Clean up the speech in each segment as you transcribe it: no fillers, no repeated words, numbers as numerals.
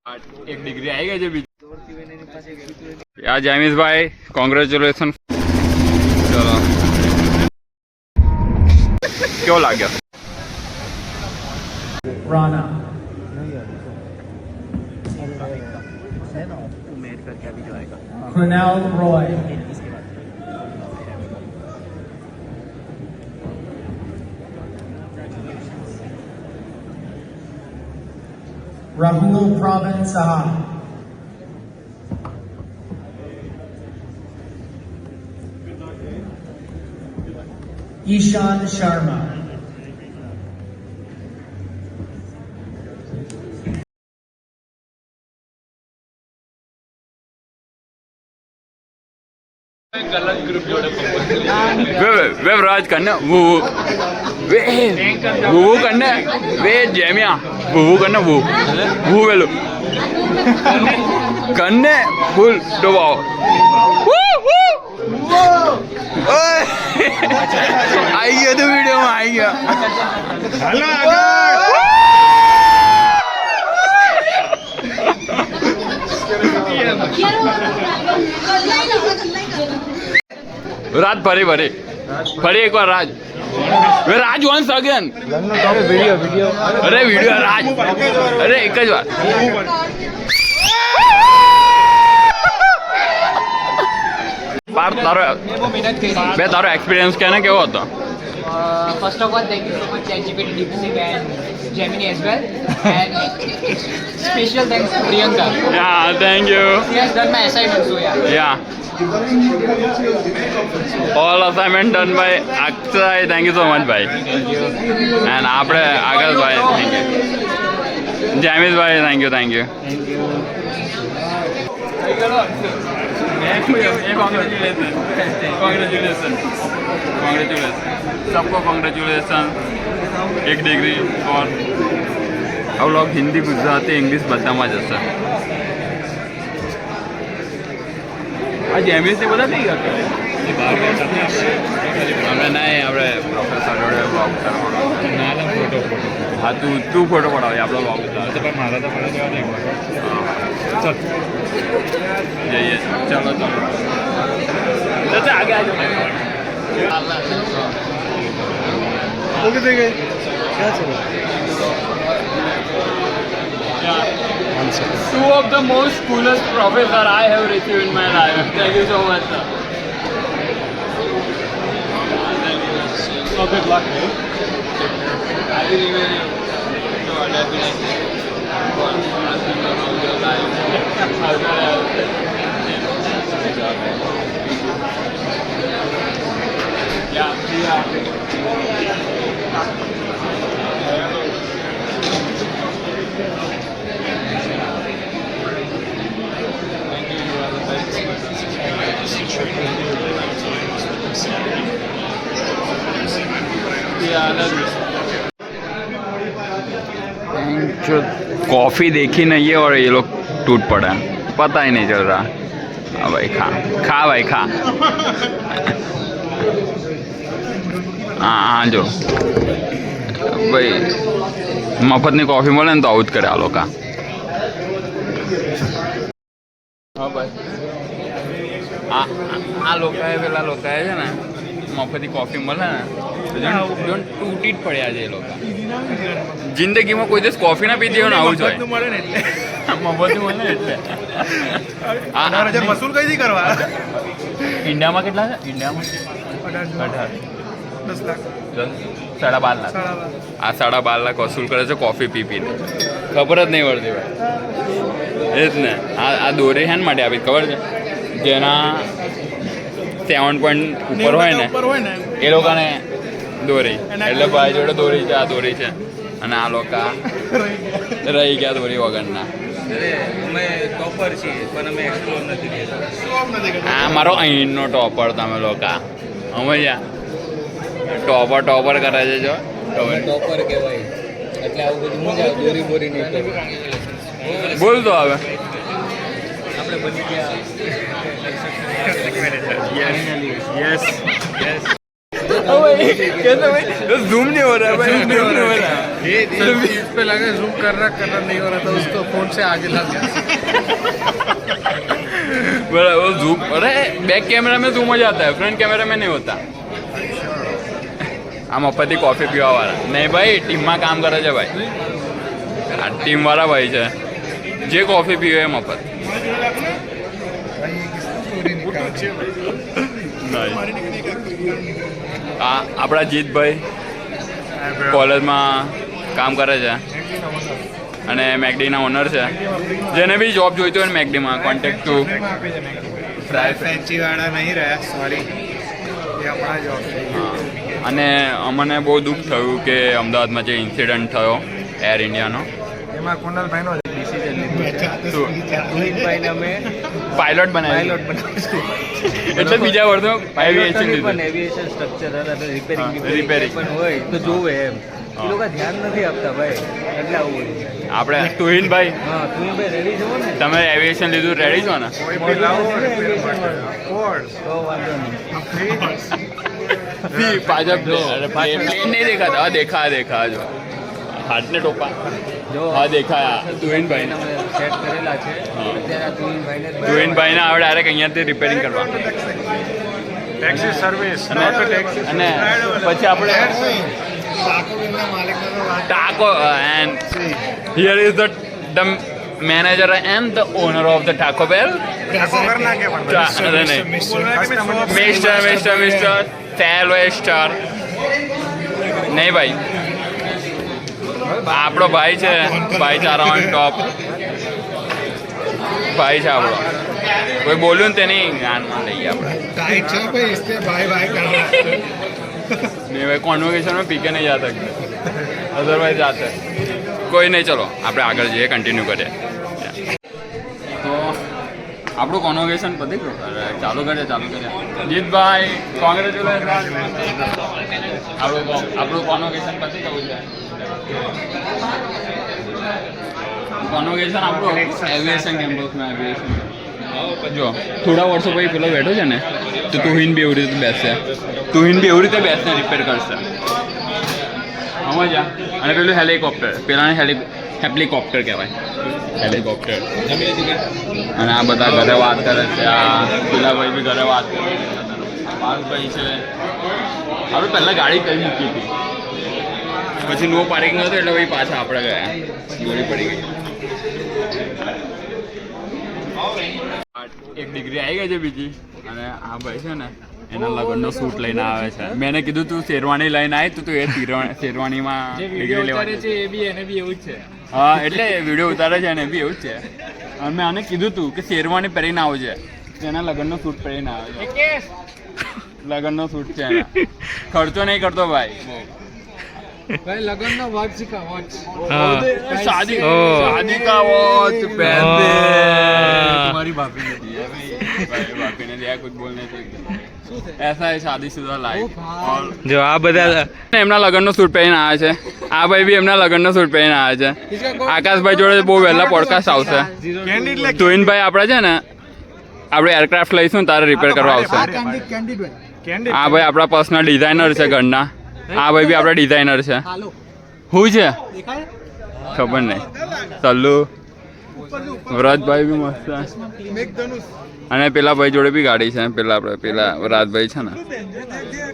એક ડિગ્રી આવી ગઈ છે બીજી. આ જયમીશભાઈ કોંગ્રેચ્યુલેશન. ચલો કેવો લાગ્યો? Rana. Kunal Roy. Rahul Pravin Saha. Ishan Sharma. वे राज करना वो करना वे जैमिया वो करना वो वेलो करने फुल दबाओ आई गया तो वीडियो में आई गया. राज फरी फरी फरी एक बार राज वे राज वंस अगेन वीडियो अरे वीडियो राज अरे एक ज बार पार तारो बे तारो एक्सपीरियंस कहना केવો હતો? First of all, thank you so much ChatGPT, DeepSeek and Gemini as well. And special thanks to Priyanka. Yeah, thank you. She has done my assignment, so yeah. Yeah. All assignment done by Akshay. Thank you so much, bhai. And આપણે આગળ ભાઈ thank you. જયમીશ ભાઈ thank you. Congratulations. सबको congratulations. एक degree और अब लोग Hindi Gujarati English બધામાં જ હશે. આ જેમીસને બધા નહીં કરતા અમે નહીં આપણે પ્રોફેસર જોડે વ્લોગ કરવાનો. હા તું ફોટો પડાવે આપણો વ્લોગ પણ મારા તો પડે જવા નહીં ચાલ જઈએ ચાલો આગે આવજો. ओके ठीक है क्या चलो Two of the most coolest professor I have received in my life. Thank you so much, sir. Oh, good luck, man. I will remain so definitely for asking about your life. Yeah. जो coffee देखी नहीं है और ये लोग टूट पड़ा, पता ही नहीं चल रहा. हाँ भाई खा भाई खा. हाँ जो ભાઈ મફતની કોફી મળે ને તો આવું જ કરે આ લોકો. હા ભાઈ આ લોકોએ પેલા લોકોએ છે ને મફતની કોફી મળે ને તો તૂટી જ પડ્યા છે એ લોકો. જિંદગીમાં કોઈ દિવસ કોફી ના પીધી હોય ને આવું જ હોય. મળે ને એટલે મફતનું મળે ને એટલે 18,000 વસૂલ કઈથી કરવા? ઇન્ડિયામાં કેટલા છે? ઇન્ડિયામાં 18 10 લાખ 12.5 લાખ. આ 12.5 લાખ વસૂલ કરે છે કોફી પીને. ખબર જ નહીં પડતી ભાઈ. એ જ ને આ દોરી છે ને માટે આપી ખબર છે જેના 7 પોઈન્ટ ઉપર હોય ને એ લોકોને દોરી એટલે ભાઈ જોડે દોરી છે. આ દોરી છે અને આ લોકો રહી ગયા દોરી વગરના. અમે ટોપર છીએ પણ અમે એક્સપ્લોર નથી કર્યા. આ મારો અહીંનો ટોપર તમે લોકો સમજ્યા. ટોપર કરે છે જો ટોપર કહેવાય એટલે આવું બધું મજા આવે. દોરી બોરી નહીં કરવું. બોલ તો હવે આપણે બની ગયા. યસ कैसे भाई जूम नहीं हो रहा है भाई, जूम नहीं हो रहा है। ये इस पे लगा जूम करना नहीं हो रहा था, उसको फोन से आगे ला दिया। बड़ा वो जूम, अरे बैक कैमरा में जूम हो जाता है, फ्रंट कैमरा में नहीं होता। આમ અપતિ કોફી પીવા વાળા નહીં ભાઈ, ટીમમાં કામ કરે છે ભાઈ, આ ટીમ વાળા ભાઈ છે જે કોફી પીવે એ મફત। આ આપણા જીતભાઈ કોલેજમાં કામ કરે છે અને મેકડીના ઓનર છે, જેને બી જોબ જોઈતી હોય ને મેકડીમાં કોન્ટેક્ટ ટુ ફ્રેન્ચી વાળા નહીં રહ્યા, સોરી, એ આપણા જોબ છે। અને અમને બહુ દુઃખ થયું કે અમદાવાદમાં જે ઇન્સિડન્ટ થયો એર ઇન્ડિયાનો, એમાં કુંડલભાઈનો ડિસિઝન રોહિતભાઈને અમે પાયલોટ બનાવ્યો એટલે બીજા વર્ષમાં એવિએશન લીધું। એવિએશન સ્ટ્રક્ચર અને રિપેરિંગ Repairing. પણ હોય તો જોવે એમ, એ લોકો ધ્યાન નથી આપતા ભાઈ, એટલે આવું હોય। આપણે તુહિનભાઈ, હા તું ભાઈ રેડી છો ને? તમે એવિએશન લીધું, રેડી છો ને? કોઈ બી લાવો repair માટે. Course. તો વાંધો નહીં। પાછળ પ્લેન નહીં દેખાતા, હા દેખા જો હાથને ટોપા, જો હા દેખાયા તુહિનભાઈ, અમે સેટ કરેલા છે અત્યારે આ તુહિનભાઈને આવે ડાયરેક્ટ અહીંયાથી રિપેરિંગ કરવા, Taxi service, અને not a taxi. અને પછી આપણે taco and here is the manager and the owner of the Taco Bell. Mr. Salvester. નહીં ભાઈ, આપણો ભાઈ છે, ભાઈચારા ઓન ટોપ ભાઈ છે આપણો, કોઈ બોલ્યું ને તેની જ્ઞાનમાં લઈએ આપણે नहीं भाई, कॉन्वोकेशन में पीके नहीं जा सकते, अदरवाइज जाते कोई नहीं। चलो આપણે આગળ જઈએ, કન્ટિન્યુ કરીએ। તો આપણું કોન્વોકેશન પતી ગયું, ચાલુ કરીએ જીતભાઈ, કોંગ્રેચ્યુલેશન। આપણું કોન્વોકેશન પતી ગયું છે, કોન્વોકેશન આપણું એવિએશન કેમ્પસમાં એવિએશન। જો થોડા વર્ષો પછી પેલો બેઠો છે ને, તો તુહિન બી એવી રીતે બેસશે, તુહિન બી એવી રીતે બેસને રિપેર કરશે, સમજ્યા? અને પેલું હેલિકોપ્ટર, પેલાને હેલિકોપ્ટર કહેવાય, હેલિકોપ્ટર। અને આ બધા ઘરે વાત કરે છે, આ પેલા ભાઈ બી ઘરે વાત કરે છે, મારું ભાઈ છે। આપણે પહેલાં ગાડી કરી મૂકી હતી, પછી નો પાર્કિંગ હતો એટલે ભાઈ પાછા આપણે ગયા, દોરી પડી ગઈ। એક ડિગ્રી આવી ગઈ છે બીજી, અને આ ભાઈ છે ને એના લગ્નનો સૂટ લઈને આવે છે। મેં કીધું તું શેરવાની લઈને આવી, તું એ શેરવાનીમાં ડિગ્રી લેવાની છે, એને બી એવું જ છે। હા એટલે વિડીયો ઉતારે છે અને એ બી એવું જ છે। અને મેં આને કીધું તું કે શેરવાની પહેરીને આવજે, એના લગ્નનો સૂટ પહેરીને આવે છે, લગ્નનો સૂટ છે એના, ખર્ચો નહીં કરતો ભાઈ ભાઈ લગનનો વોચ કા વોચ, शादी का वॉच पहनते तुम्हारी भाभी ने दिया भाई, भाभी ने दिया, कुछ बोलने चाहिए, ऐसा है शादीशुदा लाइफ। और જો આ બધા એમના લગ્નનો સૂટ પહેરીને આવે છે, આ ભાઈ બી એમના લગ્નનો સૂટ પહેરીને આવે છે। આકાશભાઈ જોડે બહુ વહેલા પોડકાસ્ટ આવશે, તુહિનભાઈ આપણે છે ને આપણે એરક્રાફ્ટ લઈશું તારે રિપેર કરવા આવશે। આ ભાઈ આપણા પર્સનલ ડિઝાઇનર છે ઘરના, આ ભાઈ બી આપણા ડિઝાઇનર છે। હું છે ખબર નહીં, સલ્લુ, વ્રજભાઈ બી મસ્ત છે, અને પેલા ભાઈ જોડે બી ગાડી છે, પેલા રાજભાઈ છે ને,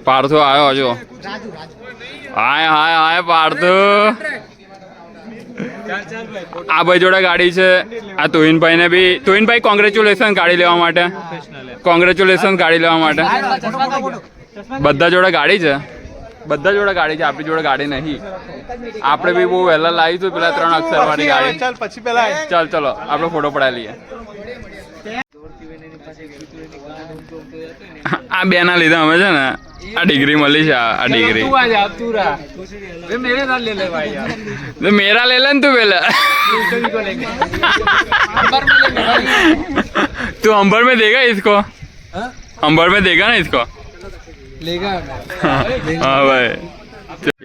પાર્થો આવ્યો હજો, હાય હાય હાય પાર્થો। આ ભાઈ જોડે ગાડી છે, આ તુહિનભાઈ ને બી, તુહિનભાઈ કોંગ્રેચ્યુલેશન ગાડી લેવા માટે, કોંગ્રેચ્યુલેશન ગાડી લેવા માટે। બધા જોડે ગાડી છે, બધા જોડે ગાડી છે, આપણી જોડે ગાડી નહીં, આપણે બી બહુ વહેલા લાવીશું પેલા 3 અક્ષર વાળી ગાડી। ચાલ પછી પેલા ચાલ ચલો આપણે ફોટો પડાવી લઈએ। આ બે ના લીધે અમે છે ને આ ડિગ્રી મળી છે, આ ડિગ્રી મેરા લે લે ને તું પેલા, तू अंबर में देगा इसको, अंबर में देगा ना इसको, लेगा। हाँ भाई,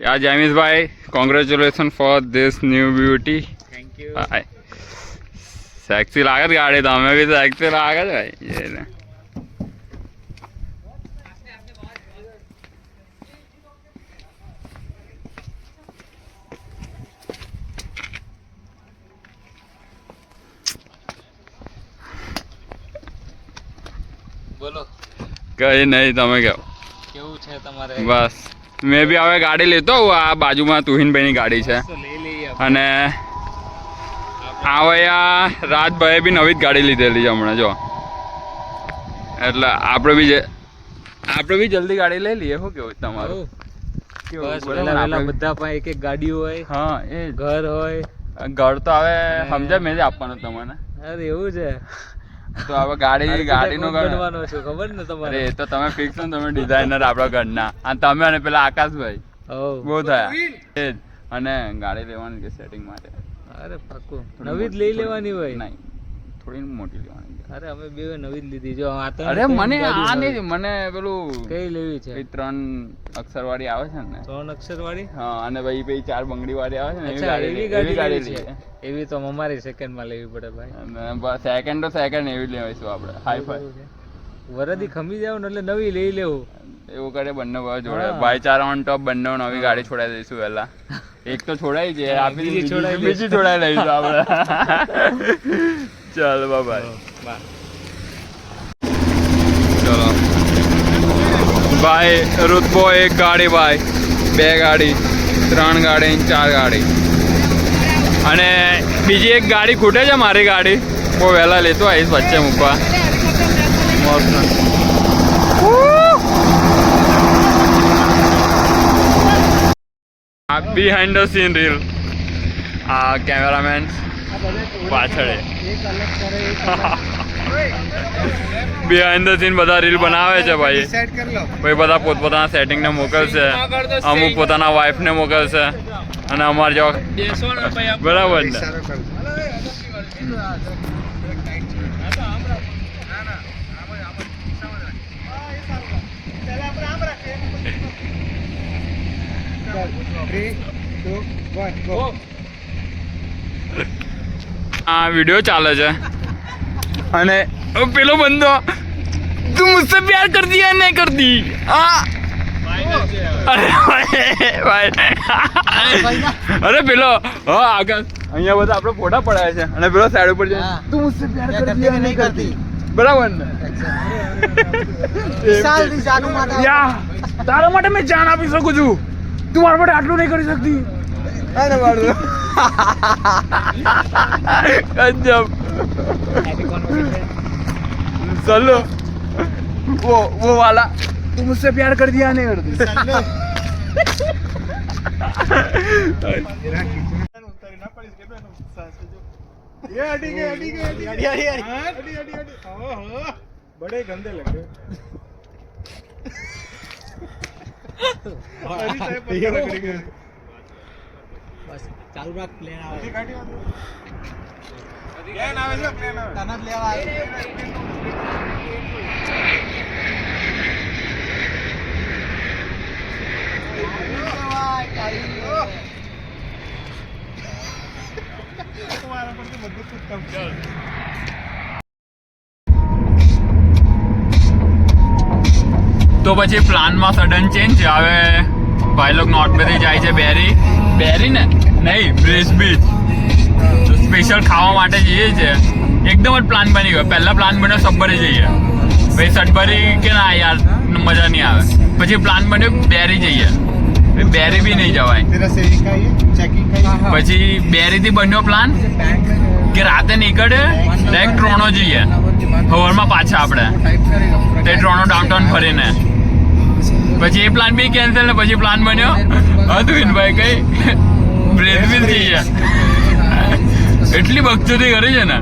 या जैमिस भाई, congratulation for this new beauty. Thank you. Sexy लागत गाड़ी, तो हमें भी सेक्सी लागत भाई, ये ले। सेक्सी लागत, सेक्सी लागत, सेक्सी लागत, सेक्सी लागत, सेक्सी लागत, सेक्सी लागत, सेक्सी लागत, सेक्सी लागत, सेक्सी लागत, सेक्सी लागत, सेक्सी लागत, सेक्सी लागत, सेक्सी लागत, सेक्सी लागत, सेक्सी लागत, सेक्सी लागत, सेक्सी लागत, सेक्सी लागत, सेक्सी लागत, બોલો કઈ નહીં, તમે કહો. કેવું છે તમારે? બસ મેં બી હવે ગાડી લેતો આવું. આ બાજુમાં તુહિનભાઈની ગાડી છે તો લઈ લઈએ અને આવે આ રાજભાઈએ બી નવી જ ગાડી લીધેલી છે હમણાં જો. એટલે આપણે બી જલ્દી ગાડી લઈ લઈએ. શું કેવું તમારું? કેવું? બસ બરાબર વેલા આપણે- બધા પાસે એક એક ગાડી હોય, હા એ જ. ઘર હોય. ઘર તો હવે સમજ્યા મેં જ આપવાનું તમને. અરે એવું છે. તો હવે ગાડીનું ઘર બનવાનો છું ખબર ને તમારે? અરે એ તો તમે ફિક્સ છો ને, તમે ડિઝાઇનર આપણા ઘરના. અને તમે અને પેલા આકાશભાઈ હોવ. બહુ થયા એ જ. અને ગાડી લેવાની કે સેટિંગ માટે અરે પાક્કું નવી જ લઈ લેવાની હોય. નહીં, થોડી મોટી લેવાની છે. અરે અમે બે નવી જ લીધી જો. આ તો અરે મને આ નહીં, મને પેલું કઈ લેવી છે? 3 અક્ષર વાળી આવે છે ને. 3 અક્ષર વાળી. હા, અને પછી 4 બંગડી વાળી આવે છે ને, અચ્છા એવી ગાડી લેવી લેવી છે. એવી તો અમારી સેકન્ડ માં લેવી પડે ભાઈ. સેકન્ડ તો સેકન્ડ એવી જ લેવાઈશું આપણે. હાઈ ફાઈ વરદી ખમી જાવ ને એટલે નવી લઈ લેવું. એવું કરે બંને જોડે હા. ભાઈચારા ઓન ટોપ. બંને નવી ગાડી છોડાઈ દઈશું પહેલા. એક તો છોડાઈ છે, આપી બીજી છોડાઈ બીજી છોડાઈ લઈશું આપણે. ચાલ બાય. ચલો ભાઈ, રુતબો 1 ગાડી ભાઈ, 2 ગાડી, 3 ગાડી, 4 ગાડી. અને બીજી એક ગાડી ખૂટે છે મારી ગાડી. બહુ વહેલા લેતો આવીશ વચ્ચે મૂકવા. Behind the scene reel. આ કેમેરામેન પાછળ બિહાઇન્ડ ધ સીન બધા રીલ બનાવે છે ભાઈ. સેટ કરી લો. ભાઈ બધા પોતપોતાના સેટિંગને મોકલશે, અમુક પોતાના વાઈફને મોકલશે અને અમારે જેવા બરાબર ને. સારો કરજો. Three, two, one, go. આ વિડિયો ચાલે છે અને પેલો બંદો તું મુझसे प्यार करती है नहीं करती? हाँ અરે અરે પેલો હા આગળ અહીંયા બધા આપણે ફોટા પડાયા છે અને પેલો સાઈડ ઉપર છે તું મુझसे प्यार करती है नहीं करती? બરાબર ને? યા તારા માટે મેં જાન આપી શકું છું, તું મારા માટે આટલું નહીં કરી શકતી. અરે મારું ગજબ. चलो वो वाला तुम मुझसे प्यार कर दिया नहीं करती? बड़े गंदे लगे. બસ ચાલુ રાખ. પ્લેન આવે. પ્લેન આવે છે, પ્લેન આવે. તને જ લેવા આવે. તમારા પર તો બધું જ કામ ચાલ. તો પછી પ્લાનમાં સડન ચેન્જ છે. હવે ભાઈ લોક નોર્થ બેથી જાય છે બેરી ને નહીં બ્રેસ બીચ. તો સ્પેશિયલ ખાવા માટે જઈએ છે. એકદમ જ પ્લાન બની ગયો. પહેલા પ્લાન બન્યો સબરી જઈએ, ભાઈ સટભરી કે ના યાર મજા નહીં આવે. પછી પ્લાન બન્યો બેરી જઈએ, બેરી બી નહીં જવાય. तेरा सेविंग का ये चेकिंग का ये પછી બેરીથી બન્યો પ્લાન કે રાતે નીકળે ડાયરેક્ટ ટ્રોનો જઈએ, સવારમાં પાછા આપણે તે ટ્રોનો ડાઉનટાઉન ફરીને. પછી એ પ્લાન બી કેન્સલ ને પછી પ્લાન બન્યો અતુવિનભાઈ કઈ બ્રેઝવિલ જઈએ. એટલી બકચોદી કરી છે ને,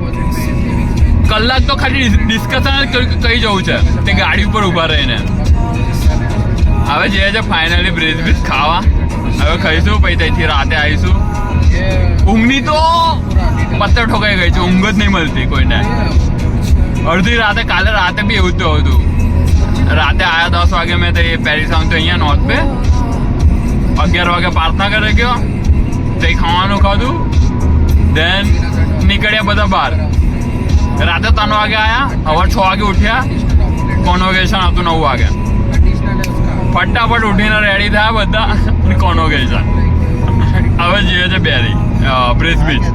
કલાક તો ખાલી ડિસ્કશન કઈ જવું છે તે ગાડી ઉપર ઊભા રહીને. હવે જે છે ફાઇનલી બ્રેઝવિલ ખાવા. હવે ખાઈશું પછી ત્યાંથી રાતે આવીશું. ઊંઘની તો પત્તર ઠોકાઈ ગઈ છે, ઊંઘ જ નહીં મળતી કોઈને. અડધી રાતે કાલે રાતે બી એવું જ તો હતું. રાતે આયા 10 વાગે મેં તો પેરિસ આવું તો અહીંયા નોર્થ પે 11 વાગે પ્રાર્થના કરે ગયો, તે ખાવાનું ખાધું, દેન નીકળ્યા બધા બહાર. રાતે 3 વાગે આયા, સવાર 6 વાગે ઉઠ્યા, કોન્વોકેશન હતું 9 વાગે. ફટાફટ ઉઠીને રેડી થયા બધા, કોન્વોકેશન. હવે જઈએ છે બેરી બ્રેસ બીચ,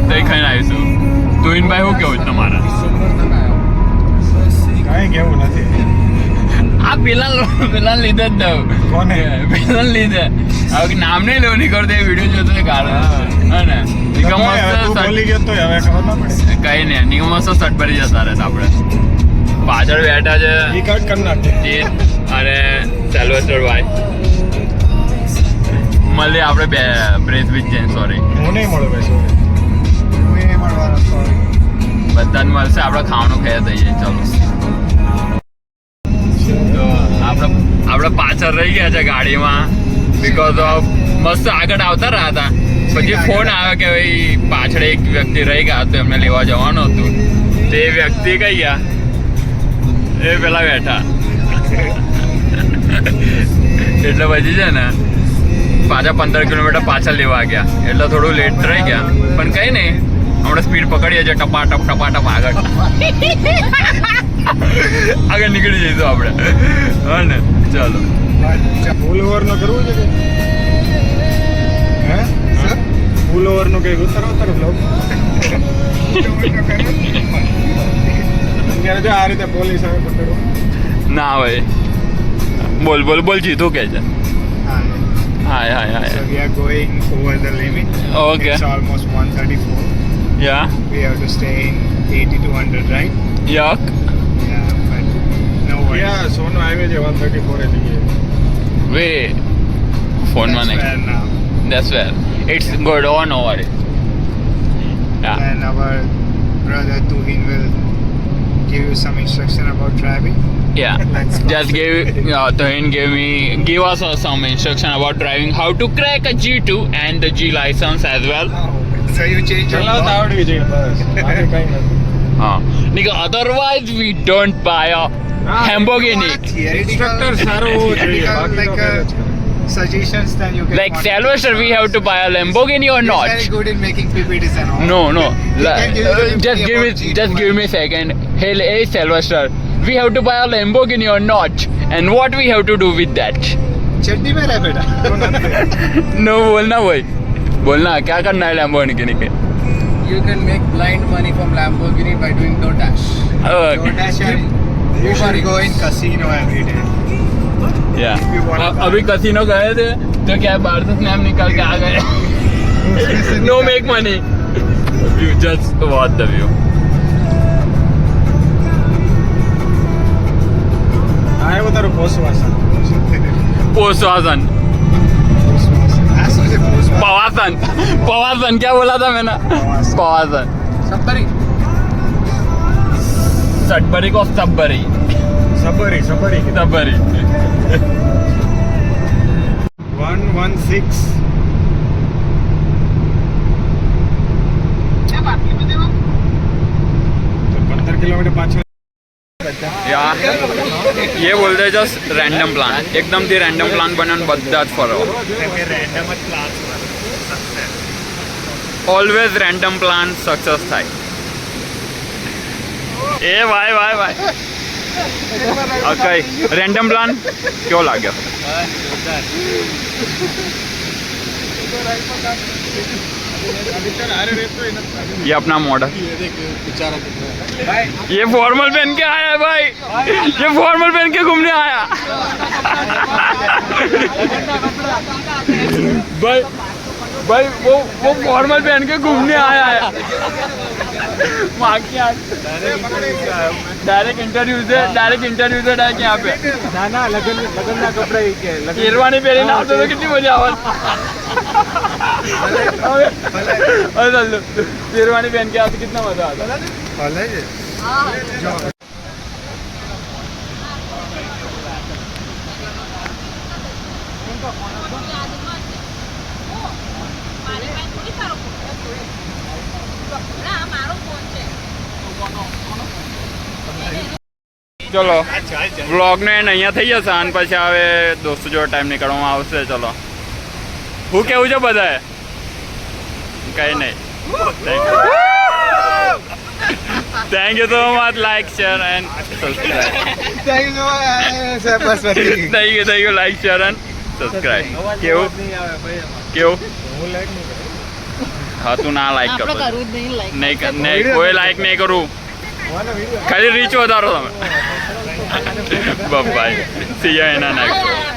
તે ખાઈને આવીશું. તુહિનભાઈ શું કેવું છે તમારે? કાંઈ કેવું નથી. આ પેલા લીધે જ દઉં કોને? પેલા લીધે હવે નામ નહીં લેવું નીકળતો એ વિડીયો જોતો કારણ હા ને નિગમ હવે તું મસ્ત બોલી ગયો તો હવે ખબર ના પડે. કઈ નહીં નિગમ મસ્ત સટ ભરી જતા રહે આપણે પાછળ બેઠા છે ઈ કાર્ડ કરી નાખે. તે અરે સેલ્વેસ્ટર ભાઈ મળીએ આપણે બે બ્રેથ વિથ જૈન સોરી હું નહીં મળું ભાઈ sorry. બધાને મળશે આપણે ખાવાનું ખાઈ દઈએ ચલો તો આપણે પાછળ રહી ગયા છે ગાડીમાં બીકોઝ ઓફ મસ્ત આગળ આવતા રહ્યા હતા પછી ફોન આવ્યો કે ભાઈ પાછળ એક વ્યક્તિ રહી ગયા તો એમને લેવા જવાનું હતું તે વ્યક્તિ કઈ ગયા એ પેલા બેઠા એટલે પછી છે ને પાછા 15 કિલોમીટર પાછળ લેવા ગયા એટલે થોડું લેટ રહી ગયા પણ કઈ નહીં હમણાં સ્પીડ પકડીએ છીએ ટપાટપ આગળ આગળ નીકળી જઈશું આપણે હા ને ચાલો ફૂલ ઓવરનો કરવું છે કે હે ફૂલ ઓવરનો કંઈક ઉતારો બ્લોગ અત્યારે જો આ રીતે પોલીસ આવે પકડો. ના ભાઈ બોલ જીતું કે છે હાય So we are going over the limit. Okay. It's almost 134. Yeah We have to stay in 80 to 100, right? યક Yeah, but no worries. Yeah, Sonu highway છે 134 એ જગ્યાએ. વે ફોનમાં That's નહીં where now. That's well. It's good on over it. Yeah. And our brother Tuhin will give you some instruction about driving. Yeah. Let's Just Tuhin give us some instruction about driving, how to crack a G2 and the G license as well. So you change your ચલાવતા આવડવી જોઈએ બસ આગે કઈ નથી. Nigga, otherwise we don't buy a Lamborghini. Instructor સારું હોવું જોઈએ. બાકી તો suggestions then you can Like Salvester, we have to buy a Lamborghini or not? He's very good in making PPTs and all. No. can give you the Just give me, about G2 just give me a second. Hey, Salvester, we have to buy a Lamborghini or not? And what we have to do with that? चड्डी में रह बेटा. No, बोलना क्या करना है Lamborghini के? You can make blind money from Lamborghini by doing DoorDash. DoorDash and you should go in casino every day. Yeah. If you wanna buy. अभी कसिनो गए थे तो क्या बाहर से स्नैप निकाल के आ गए. No make money. You just watch the view. આવ્યો તારો પોસવાસન. पोसवासन આ શું છે पवासन क्या बोला था मैंने? पवासन સબ્બરી सटबरी को सबरी સબરી सबरी 116. तो 15 किलोमीटर पाछળ यार ये बोलते जस्ट रैंडम प्लान एकदम થી રેન્ડમ પ્લાન બનાવીને બધા જ ફરો રેન્ડમ જ class always random plan success થાય એ ભાઈ ઓકે રેન્ડમ પ્લાન કેવો લાગ્યો ये अपना मॉडल ये फॉर्मल पहन के आया है भाई ये फॉर्मल पहन के घूमने आया भाई वो फॉर्मल पहन के घूमने आया है डायरेक्ट इंटरव्यू से डायरेक्ट यहाँ पे ના ના લગન ના કપડા કે शेरवानी पहनी ना तो कितनी मजा आवत शेरवानी पहन के आते कितना मजा आता ભલે છે ચલો વ્લોગ ને અહીંયા થઈ જશે અને પછી હવે દોસ્તો જોડે ટાઈમ નીકળવામાં આવશે ચલો હું કેવું છે બધાએ કઈ નહીં thank you so much like share and subscribe thank you like share and subscribe કેવું હું લાઈક નહીં કરું હા તું ના લાઈક આપણે કરતો કરવું જ નહીં like. નહીં કોઈ લાઈક નહીં કરું મને વિડિયો ખાલી રીચ વધારો તમે bye see you in next